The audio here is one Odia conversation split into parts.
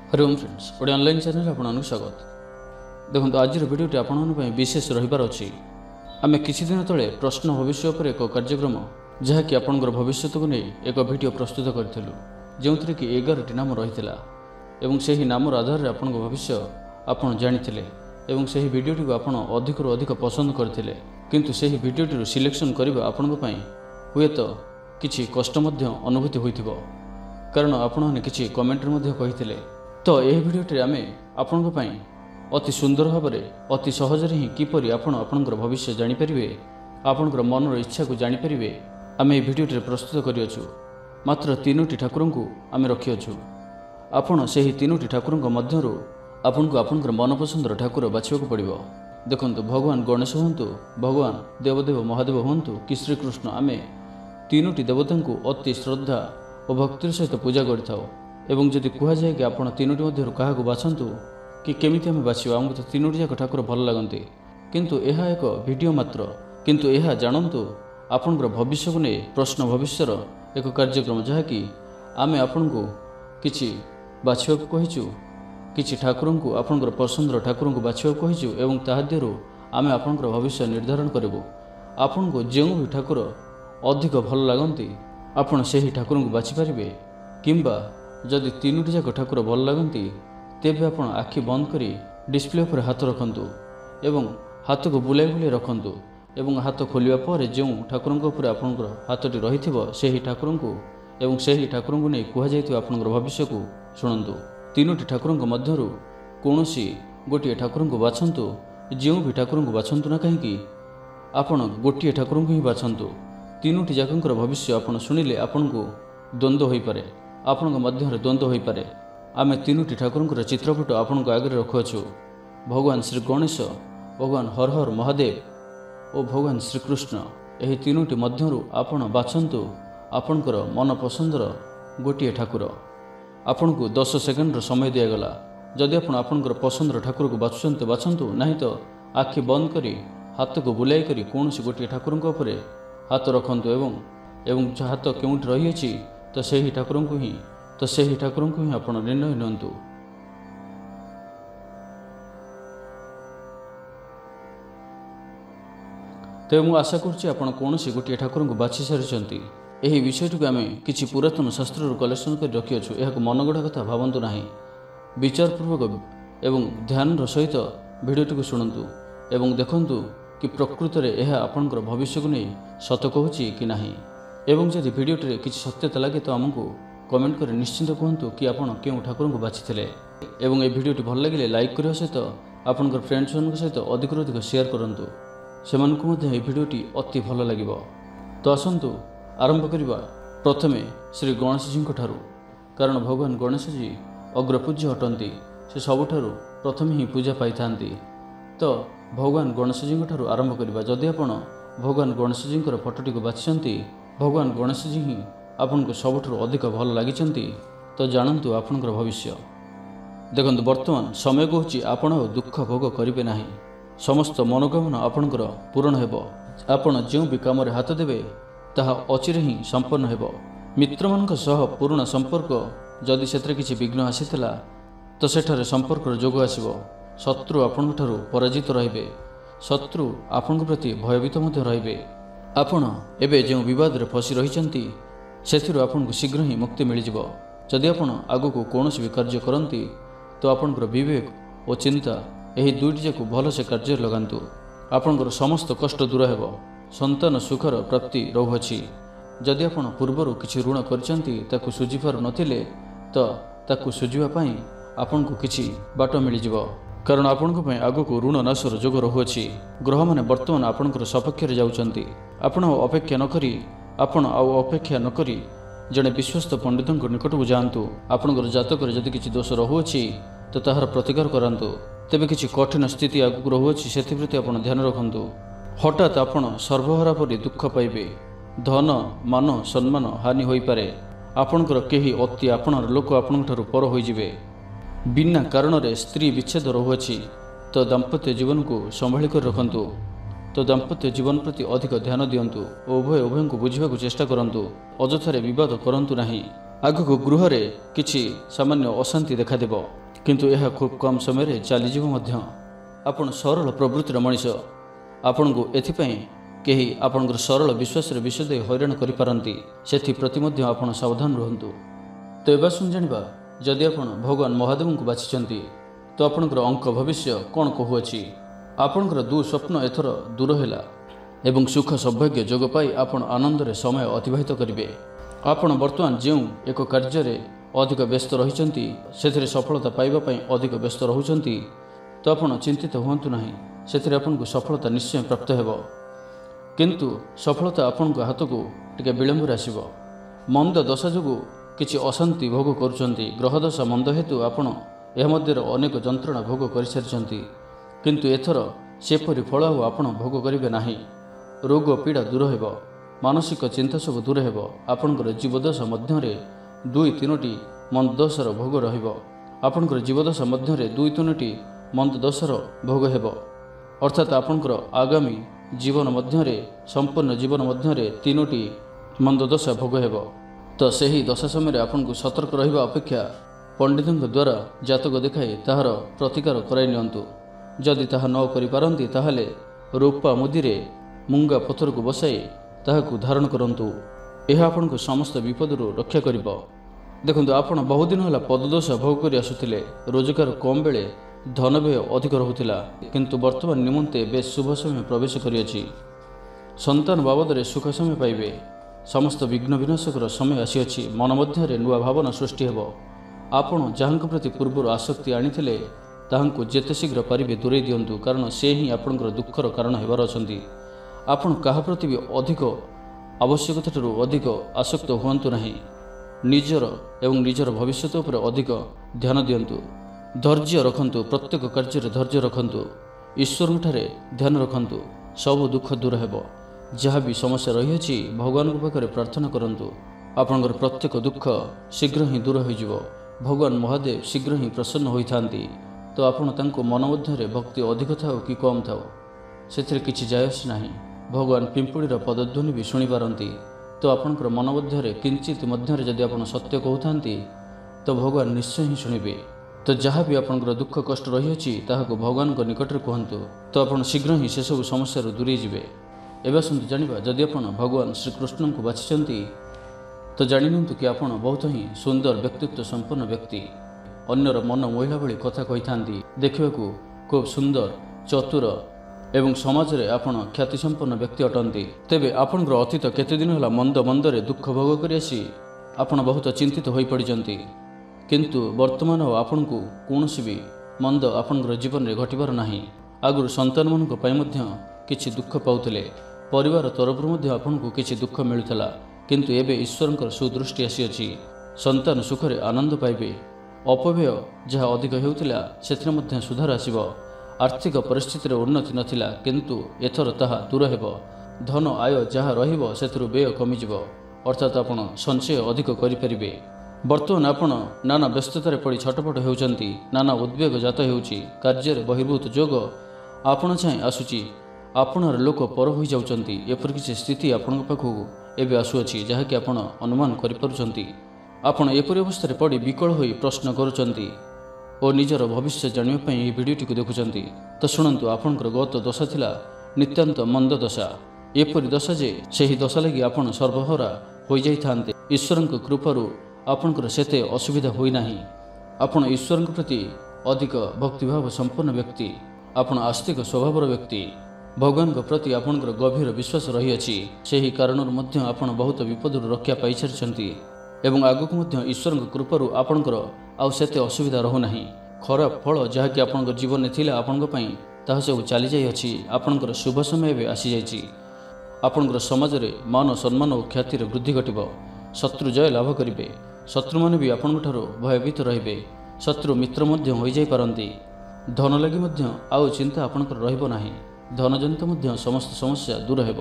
हरि ओम फ्रेंड्स गोटे ऑनलाइन चैनल आपको स्वागत। देखो आज भिडियोटी आपण विशेष रहिबार अछि। आमे किछि दिन तले प्रश्न भविष्य पर एक कार्यक्रम जहाँकि आपणकर भविष्य को नहीं एक वीडियो प्रस्तुत करूँ जो थी कि 11टी नाम रही एवं से ही नाम आधार में आपण भविष्य आपड़ जानी एवं से ही वीडियोटी को आपण अधिक अधिक पसंद करते किंतु से ही वीडियोटी सिलेक्शन करने आपण हुए तो किछि कष्ट अनुभूति होइथिबो कारण आपण किछि कमेंट कही तो यह भिडियोटी आम आपण अति सुंदर भाव में अति सहजरे ही किपरि आपणकर भविष्य जानीपारे आपणकर मनर इच्छा को जानीपारे आम ये भिडियोटी प्रस्तुत करियछु। मात्र 3टी ठाकुर को आम रखियछु। आपण से ही 3टी ठाकुर मध्यरु आपनको आपणकर मनपसंदर ठाकुर बाछिବାକୁ पड़िबो। देखंतु भगवान गणेश हुंतु, भगवान देवदेव महादेव हुंतु कि श्रीकृष्ण आम 3टी देवता को अति श्रद्धा और भक्तिर सहित पूजा करिथाउ एवं जदि कह जाए कि आप 3टी मध्यरु काहाकु बाछंतु कि केमिति आम बाछिबा आमको तो 3टी जाक ठाकुर भल लागंती किंतु यह एक वीडियो मात्र किंतु यह जानतु आपणकर भविष्य को नहीं प्रश्न भविष्यर एक कार्यक्रम जहाँकि आम आपण को किछि बाछिବାକୁ कहिछु किछि ठाकुर को आपणकर पसंदर ठाकुर को बाछिବାକୁ कहिछु एवं ताहाद्यरु आम आपणकर भविष्य निर्धारण करिबु। आपण को जो भी ठाकुर अधिक भल लागंती आपण सेही ठाकुर को बाछि पारिबे किंबा जदि 3टी जाक ठाकुर भल लगती तेबे आपण आखि बंद करी डिस्प्ले पर हाथ रखंतु एवं हाथ को बुलाई बुलाई रखंतु एवं हाथ खोलिया पर जो ठाकुर आपणकर हाथटी रही से ठाकुर को एवं से ठाकुर को नहीं कहुई आपणकर भविष्य को शुणु। 3टी ठाकुर मध्यरु कौनसी गोटे ठाकुर को बाछंतु जो भी ठाकुर को बाछंतु ना कहीं आपण गोटे ठाकुर को ही बाछंतु। 3टी जाकंकर भविष्य आपण शुणिले आपण को द्वंद्व हो पारे आपण मध्य द्वंद्व हो पारे। आम 3टी ठाकुर चित्रपट आपण आगे रखुअछु। भगवान श्री गणेश, भगवान हर हर महादेव और भगवान श्रीकृष्ण यही 3टी मध्यरु आपण बाछंतु आपणकर मन पसंदर गोटे ठाकुर। आपण को 10 सेकेंड समय दिगला जदि आपणकर पसंदर ठाकुर को बाछुंते बाछंतु नहीं तो आखि बंद करी हाथ को बुलाई करी कौन गोटे ठाकुर हाथ रखंतु एवं हाथ केउंठ रही अछि तो से ठाकुर को ही आप निर्णय नियंतु। तो मुझे आशा करुच्ची आपड़ कौन गोटे ठाकुर को बाछि सारी यही विषय को आम कि पुरातन शास्त्र कलेक्शन कर रखिछु। यह मनगढ़ा कथा भावतु ना विचारपूर्वक एवं ध्यान सहित भिडियोटी को शुणु एवं देखंतु कि प्रकृत में यह आपणकर भविष्य को नहीं सत कहूँ कि नहीं एवं जदि भिडियोटी किसी सत्यता लगे तो आमको कमेंट कर निश्चिंत कहतु कि आपड़ क्यों ठाकुर को बाछिथिले एवं ये भिडियोटी भल लगे लाइक करने सहित आपणकर फ्रेंड्स सहित अधिक अधिक शेयर करंतु सेमानकु मध्ये ये भिडियोटी अति भल लागिबो। तो आसंतु आरंभ करिबा प्रथमे श्री गणेश जी ठारू कारण भगवान गणेश जी अग्रपूज्य अटंती से सबुठारू प्रथमे ही पूजा पाई थांती। तो भगवान गणेश जी ठारू आरंभ करिबा जदि आपण भगवान गणेश जी फोटोटी को बाछिसंती भगवान गणेश जी ही आपन को सबुठारू अधिक भल लागिचंती तो जानतु आपणकर भविष्य। देखंतु वर्तमान समय कहूँ आपण दुख भोग करिबे नाही समस्त मनोकामना आपणकर पूर्ण हेबो। आपण जो भी काम हाथ देबे ताहा अचिरे ही संपन्न हेबो। मित्र मानक सह पुराना संपर्क जदि सेतरे किछि विघ्न आसीथिला तो सेठारे संपर्क जोग आसीबो। शत्रु आपणठारु पराजित रहिबे, शत्रु आपणक प्रति भयभीत मध्य रहिबे। आपण एबे जो विवाद रे फसी रहिचंती सेथिरु आपणको शीघ्र ही मुक्ति मिलिजिबो। जदि आपण आगु कौन भी कार्य करती तो आपणकर विवेक और चिंता यही 2टी जाक भल से कार्य लगांतु आपणकर समस्त कष्ट दूर हेबो। संतान सुखर प्राप्ति रहुअछि। जदि आपण पूर्वर किछि ऋण करचंती ताकु सुझी पारु नथिले तो ताकु सुझिबा पई आपणको किछि बाट मिलिजिबो कारण आपणको पई आगु ऋण नाशर जोग रहुअछि। ग्रह माने वर्तमान आपणकर सपक्ष रे जाउचंती। आपण अपेक्षा नकरी आपण अपेक्षा नकरी जड़े विश्वस्त पंडित निकट को जातु आपणकर जातक जदि किछि दोष रहुअछि तो ताहार प्रतिकार करांतु तेबे किछि कठिन स्थिति आगु रहुअछि सेथिप्रति आपण ध्यान रखंतु। हठात आपण सर्वहारा परि दुख पाइबे, धन मान सम्मान हानि होई पारे। आपणकर केही अति आपणर लोक आपणठारु पर होई जिवे। बिना कारण रे स्त्री विच्छेद रहुअछि तो दाम्पत्य जीवन को संभाळी कर रखंतु। तो दाम्पत्य जीवन प्रति अधिक ध्यान दियंतु। उभय को बुझिबा को चेष्टा करंतु। अजथारे विवाद करंतु नाही। ଆଗକୁ ଗୃହରେ କିଛି ସାମାନ୍ୟ ଅଶାନ୍ତି ଦେଖାଦେବ, କିନ୍ତୁ ଏହା ଖୁବ୍ କମ୍ ସମୟରେ ଚାଲିଯିବ ମଧ୍ୟ। ଆପଣ ସରଳ ପ୍ରବୃତ୍ତିର ମଣିଷ। ଆପଣଙ୍କୁ ଏଥିପାଇଁ କେହି ଆପଣଙ୍କର ସରଳ ବିଶ୍ୱାସରେ ବିଷ ଦେଇ ହଇରାଣ କରିପାରନ୍ତି। ସେଥିପ୍ରତି ମଧ୍ୟ ଆପଣ ସାବଧାନ ରୁହନ୍ତୁ। ତ ଏବେ ଆସନ୍ତୁ ଜାଣିବା, ଯଦି ଆପଣ ଭଗବାନ ମହାଦେବଙ୍କୁ ବାଛିଛନ୍ତି ତ ଆପଣଙ୍କର ଅଙ୍କ ଭବିଷ୍ୟ କ'ଣ କହୁଅଛି। ଆପଣଙ୍କର ଦୁଃସ୍ୱପ୍ନ ଏଥର ଦୂର ହେଲା ଏବଂ ସୁଖ ସୌଭାଗ୍ୟ ଯୋଗ ପାଇ ଆପଣ ଆନନ୍ଦରେ ସମୟ ଅତିବାହିତ କରିବେ। ଆପଣ ବର୍ତ୍ତମାନ ଯେଉଁ ଏକ କାର୍ଯ୍ୟରେ ଅଧିକ ବ୍ୟସ୍ତ ରହିଛନ୍ତି, ସେଥିରେ ସଫଳତା ପାଇବା ପାଇଁ ଅଧିକ ବ୍ୟସ୍ତ ରହୁଛନ୍ତି, ତ ଆପଣ ଚିନ୍ତିତ ହୁଅନ୍ତୁ ନାହିଁ। ସେଥିରେ ଆପଣଙ୍କୁ ସଫଳତା ନିଶ୍ଚୟ ପ୍ରାପ୍ତ ହେବ, କିନ୍ତୁ ସଫଳତା ଆପଣଙ୍କ ହାତକୁ ଟିକେ ବିଳମ୍ବରେ ଆସିବ। ମନ୍ଦ ଦଶା ଯୋଗୁଁ କିଛି ଅଶାନ୍ତି ଭୋଗ କରୁଛନ୍ତି। ଗ୍ରହଦଶା ମନ୍ଦ ହେତୁ ଆପଣ ଏହା ମଧ୍ୟରେ ଅନେକ ଯନ୍ତ୍ରଣା ଭୋଗ କରିସାରିଛନ୍ତି, କିନ୍ତୁ ଏଥର ସେପରି ଫଳ ଆଉ ଆପଣ ଭୋଗ କରିବେ ନାହିଁ। ରୋଗ ପୀଡ଼ା ଦୂର ହେବ, ମାନସିକ ଚିନ୍ତା ସବୁ ଦୂର ହେବ। ଆପଣଙ୍କର ଜୀବଦଶା ମଧ୍ୟରେ 2-3ଟି ମନ୍ଦ ଦଶାର ଭୋଗ ରହିବ। ଆପଣଙ୍କର ଜୀବଦଶା ମଧ୍ୟରେ 2-3ଟି ମନ୍ଦ ଦଶାର ଭୋଗ ହେବ, ଅର୍ଥାତ୍ ଆପଣଙ୍କର ଆଗାମୀ ଜୀବନ ମଧ୍ୟରେ, ସମ୍ପୂର୍ଣ୍ଣ ଜୀବନ ମଧ୍ୟରେ 3ଟି ମନ୍ଦ ଦଶା ଭୋଗ ହେବ। ତ ସେହି ଦଶା ସମୟରେ ଆପଣଙ୍କୁ ସତର୍କ ରହିବା ଅପେକ୍ଷା ପଣ୍ଡିତଙ୍କ ଦ୍ୱାରା ଜାତକ ଦେଖାଇ ତାହାର ପ୍ରତିକାର କରାଇ ନିଅନ୍ତୁ। ଯଦି ତାହା ନ କରିପାରନ୍ତି ତାହେଲେ ରୂପା ମୁଦିରେ ମୁଙ୍ଗା ପଥରକୁ ବସାଇ ତାହାକୁ ଧାରଣ କରନ୍ତୁ। ଏହା ଆପଣଙ୍କୁ ସମସ୍ତ ବିପଦରୁ ରକ୍ଷା କରିବ। ଦେଖନ୍ତୁ, ଆପଣ ବହୁଦିନ ହେଲା ପଦଦଶା ଭୋଗ କରି ଆସୁଥିଲେ। ରୋଜଗାର କମ୍ ବେଳେ ଧନ ବ୍ୟୟ ଅଧିକ ରହୁଥିଲା, କିନ୍ତୁ ବର୍ତ୍ତମାନ ନିମନ୍ତେ ବେଶ୍ ଶୁଭ ସମୟ ପ୍ରବେଶ କରିଅଛି। ସନ୍ତାନ ବାବଦରେ ସୁଖ ସମୟ ପାଇବେ। ସମସ୍ତ ବିଘ୍ନ ବିନାଶକର ସମୟ ଆସିଅଛି। ମନ ମଧ୍ୟରେ ନୂଆ ଭାବନା ସୃଷ୍ଟି ହେବ। ଆପଣ ଯାହାଙ୍କ ପ୍ରତି ପୂର୍ବରୁ ଆସକ୍ତି ଆଣିଥିଲେ ତାହାଙ୍କୁ ଯେତେ ଶୀଘ୍ର ପାରିବେ ଦୂରେଇ ଦିଅନ୍ତୁ, କାରଣ ସେ ହିଁ ଆପଣଙ୍କର ଦୁଃଖର କାରଣ ହେବାର ଅଛନ୍ତି। ଆପଣ କାହା ପ୍ରତି ବି ଅଧିକ ଆବଶ୍ୟକତାଠାରୁ ଅଧିକ ଆସକ୍ତ ହୁଅନ୍ତୁ ନାହିଁ। ନିଜର ଏବଂ ନିଜର ଭବିଷ୍ୟତ ଉପରେ ଅଧିକ ଧ୍ୟାନ ଦିଅନ୍ତୁ। ଧୈର୍ଯ୍ୟ ରଖନ୍ତୁ, ପ୍ରତ୍ୟେକ କାର୍ଯ୍ୟରେ ଧୈର୍ଯ୍ୟ ରଖନ୍ତୁ। ଈଶ୍ୱରଙ୍କଠାରେ ଧ୍ୟାନ ରଖନ୍ତୁ, ସବୁ ଦୁଃଖ ଦୂର ହେବ। ଯାହା ବି ସମସ୍ୟା ରହିଅଛି ଭଗବାନଙ୍କ ପାଖରେ ପ୍ରାର୍ଥନା କରନ୍ତୁ। ଆପଣଙ୍କର ପ୍ରତ୍ୟେକ ଦୁଃଖ ଶୀଘ୍ର ହିଁ ଦୂର ହୋଇଯିବ। ଭଗବାନ ମହାଦେବ ଶୀଘ୍ର ହିଁ ପ୍ରସନ୍ନ ହୋଇଥାନ୍ତି। ତ ଆପଣ ତାଙ୍କୁ ମନ ମଧ୍ୟରେ ଭକ୍ତି ଅଧିକ ଥାଉ କି କମ୍ ଥାଉ, ସେଥିରେ କିଛି ଯାଏଆସେ ନାହିଁ। ଭଗବାନ ପିମ୍ପୁଡ଼ିର ପଦଧ୍ୱନି ବି ଶୁଣିପାରନ୍ତି। ତ ଆପଣଙ୍କର ମନ ମଧ୍ୟରେ କିଞ୍ଚିତ ମଧ୍ୟରେ ଯଦି ଆପଣ ସତ୍ୟ କହୁଥାନ୍ତି ତ ଭଗବାନ ନିଶ୍ଚୟ ହିଁ ଶୁଣିବେ। ତ ଯାହା ବି ଆପଣଙ୍କର ଦୁଃଖ କଷ୍ଟ ରହିଅଛି ତାହାକୁ ଭଗବାନଙ୍କ ନିକଟରେ କୁହନ୍ତୁ, ତ ଆପଣ ଶୀଘ୍ର ହିଁ ସେସବୁ ସମସ୍ୟାରୁ ଦୂରେଇ ଯିବେ। ଏବେ ଆସନ୍ତୁ ଜାଣିବା, ଯଦି ଆପଣ ଭଗବାନ ଶ୍ରୀକୃଷ୍ଣଙ୍କୁ ବାଛିଛନ୍ତି ତ ଜାଣିନିଅନ୍ତୁ କି ଆପଣ ବହୁତ ହିଁ ସୁନ୍ଦର ବ୍ୟକ୍ତିତ୍ୱ ସମ୍ପନ୍ନ ବ୍ୟକ୍ତି। ଅନ୍ୟର ମନ ମୋହିଲା ଭଳି କଥା କହିଥାନ୍ତି। ଦେଖିବାକୁ ଖୁବ୍ ସୁନ୍ଦର, ଚତୁର ଏବଂ ସମାଜରେ ଆପଣ ଖ୍ୟାତିସମ୍ପନ୍ନ ବ୍ୟକ୍ତି ଅଟନ୍ତି। ତେବେ ଆପଣଙ୍କର ଅତୀତ କେତେଦିନ ହେଲା ମନ୍ଦରେ ଦୁଃଖ ଭୋଗ କରି ଆସି ଆପଣ ବହୁତ ଚିନ୍ତିତ ହୋଇପଡ଼ିଛନ୍ତି, କିନ୍ତୁ ବର୍ତ୍ତମାନ ଆଉ ଆପଣଙ୍କୁ କୌଣସି ବି ମନ୍ଦ ଆପଣଙ୍କର ଜୀବନରେ ଘଟିବାର ନାହିଁ। ଆଗରୁ ସନ୍ତାନମାନଙ୍କ ପାଇଁ ମଧ୍ୟ କିଛି ଦୁଃଖ ପାଉଥିଲେ, ପରିବାର ତରଫରୁ ମଧ୍ୟ ଆପଣଙ୍କୁ କିଛି ଦୁଃଖ ମିଳୁଥିଲା, କିନ୍ତୁ ଏବେ ଈଶ୍ୱରଙ୍କର ସୁଦୃଷ୍ଟି ଆସିଅଛି। ସନ୍ତାନ ସୁଖରେ ଆନନ୍ଦ ପାଇବେ। ଅପବ୍ୟୟ ଯାହା ଅଧିକ ହେଉଥିଲା ସେଥିରେ ମଧ୍ୟ ସୁଧାର ଆସିବ। ଆର୍ଥିକ ପରିସ୍ଥିତିରେ ଉନ୍ନତି ନଥିଲା, କିନ୍ତୁ ଏଥର ତାହା ଦୂର ହେବ। ଧନ ଆୟ ଯାହା ରହିବ ସେଥିରୁ ବ୍ୟୟ କମିଯିବ, ଅର୍ଥାତ୍ ଆପଣ ସଞ୍ଚୟ ଅଧିକ କରିପାରିବେ। ବର୍ତ୍ତମାନ ଆପଣ ନାନା ବ୍ୟସ୍ତତାରେ ପଡ଼ି ଛଟପଟ ହେଉଛନ୍ତି, ନାନା ଉଦ୍ବେଗ ଜାତ ହେଉଛି। କାର୍ଯ୍ୟରେ ବହିର୍ଭୂତ ଯୋଗ ଆପଣ ଚାହିଁ ଆସୁଛି। ଆପଣର ଲୋକ ପର ହୋଇଯାଉଛନ୍ତି। ଏପରି କିଛି ସ୍ଥିତି ଆପଣଙ୍କ ପାଖକୁ ଏବେ ଆସୁଅଛି ଯାହାକି ଆପଣ ଅନୁମାନ କରିପାରୁଛନ୍ତି। ଆପଣ ଏପରି ଅବସ୍ଥାରେ ପଡ଼ି ବିକଳ ହୋଇ ପ୍ରଶ୍ନ କରୁଛନ୍ତି ଓ ନିଜର ଭବିଷ୍ୟତ ଜାଣିବା ପାଇଁ ଏହି ଭିଡ଼ିଓଟିକୁ ଦେଖୁଛନ୍ତି। ତ ଶୁଣନ୍ତୁ, ଆପଣଙ୍କର ଗତ ଦଶା ଥିଲା ନିତାନ୍ତ ମନ୍ଦ ଦଶା। ଏପରି ଦଶା ଯେ ସେହି ଦଶା ଲାଗି ଆପଣ ସର୍ବହରା ହୋଇଯାଇଥାନ୍ତେ। ଈଶ୍ୱରଙ୍କ କୃପାରୁ ଆପଣଙ୍କର ସେତେ ଅସୁବିଧା ହୋଇନାହିଁ। ଆପଣ ଈଶ୍ୱରଙ୍କ ପ୍ରତି ଅଧିକ ଭକ୍ତିଭାବ ସମ୍ପନ୍ନ ବ୍ୟକ୍ତି। ଆପଣ ଆସ୍ତିକ ସ୍ୱଭାବର ବ୍ୟକ୍ତି। ଭଗବାନଙ୍କ ପ୍ରତି ଆପଣଙ୍କର ଗଭୀର ବିଶ୍ୱାସ ରହିଅଛି। ସେହି କାରଣରୁ ମଧ୍ୟ ଆପଣ ବହୁତ ବିପଦରୁ ରକ୍ଷା ପାଇସାରିଛନ୍ତି ଏବଂ ଆଗକୁ ମଧ୍ୟ ଈଶ୍ୱରଙ୍କ କୃପାରୁ ଆପଣଙ୍କର ଆଉ ସେତେ ଅସୁବିଧା ରହୁନାହିଁ। ଖରାପ ଫଳ ଯାହାକି ଆପଣଙ୍କ ଜୀବନରେ ଥିଲା ଆପଣଙ୍କ ପାଇଁ, ତାହା ସବୁ ଚାଲିଯାଇଅଛି। ଆପଣଙ୍କର ଶୁଭ ସମୟ ଏବେ ଆସିଯାଇଛି। ଆପଣଙ୍କର ସମାଜରେ ମାନ ସମ୍ମାନ ଓ ଖ୍ୟାତିର ବୃଦ୍ଧି ଘଟିବ। ଶତ୍ରୁ ଜୟ ଲାଭ କରିବେ। ଶତ୍ରୁମାନେ ବି ଆପଣଙ୍କଠାରୁ ଭୟଭୀତ ରହିବେ। ଶତ୍ରୁ ମିତ୍ର ମଧ୍ୟ ହୋଇଯାଇପାରନ୍ତି। ଧନ ଲାଗି ମଧ୍ୟ ଆଉ ଚିନ୍ତା ଆପଣଙ୍କର ରହିବ ନାହିଁ। ଧନଜନିତ ମଧ୍ୟ ସମସ୍ତ ସମସ୍ୟା ଦୂର ହେବ।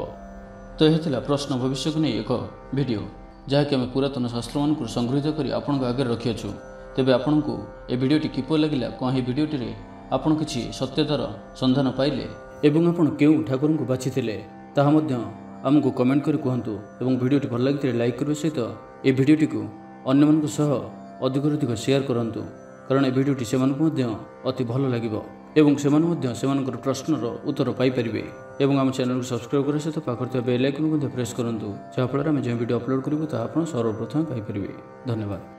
ତ ଏହା ଥିଲା ପ୍ରଶ୍ନ ଭବିଷ୍ୟକୁ ନେଇ ଏକ ଭିଡ଼ିଓ, ଯାହାକି ଆମେ ପୁରାତନ ଶାସ୍ତ୍ରମାନଙ୍କୁ ସଂଗୃହୀତ କରି ଆପଣଙ୍କ ଆଗରେ ରଖିଅଛୁ। ତେବେ ଆପଣଙ୍କୁ ଏ ଭିଡ଼ିଓଟି କିପରି ଲାଗିଲା, କ'ଣ ଏହି ଭିଡ଼ିଓଟିରେ ଆପଣ କିଛି ସତ୍ୟତାର ସନ୍ଧାନ ପାଇଲେ ଏବଂ ଆପଣ କେଉଁ ଠାକୁରଙ୍କୁ ବାଛିଥିଲେ ତାହା ମଧ୍ୟ ଆମକୁ କମେଣ୍ଟ କରି କୁହନ୍ତୁ। ଏବଂ ଭିଡ଼ିଓଟି ଭଲ ଲାଗିଥିଲେ ଲାଇକ୍ କରିବା ସହିତ ଏ ଭିଡ଼ିଓଟିକୁ ଅନ୍ୟମାନଙ୍କ ସହ ଅଧିକରୁ ଅଧିକ ସେୟାର କରନ୍ତୁ, କାରଣ ଏ ଭିଡ଼ିଓଟି ସେମାନଙ୍କୁ ମଧ୍ୟ ଅତି ଭଲ ଲାଗିବ ଏବଂ ସେମାନେ ମଧ୍ୟ ସେମାନଙ୍କର ପ୍ରଶ୍ନର ଉତ୍ତର ପାଇପାରିବେ। ଏବଂ ଆମ ଚ୍ୟାନେଲକୁ ସବସ୍କ୍ରାଇବ୍ କରିବା ସହିତ ପାଖରେ ଥିବା ବେଲ୍ ଆଇକନ୍କୁ ମଧ୍ୟ ପ୍ରେସ୍ କରନ୍ତୁ, ଯାହାଫଳରେ ଆମେ ଯେଉଁ ଭିଡ଼ିଓ ଅପଲୋଡ଼ କରିବୁ ତାହା ଆପଣ ସର୍ବପ୍ରଥମେ ପାଇପାରିବେ। ଧନ୍ୟବାଦ।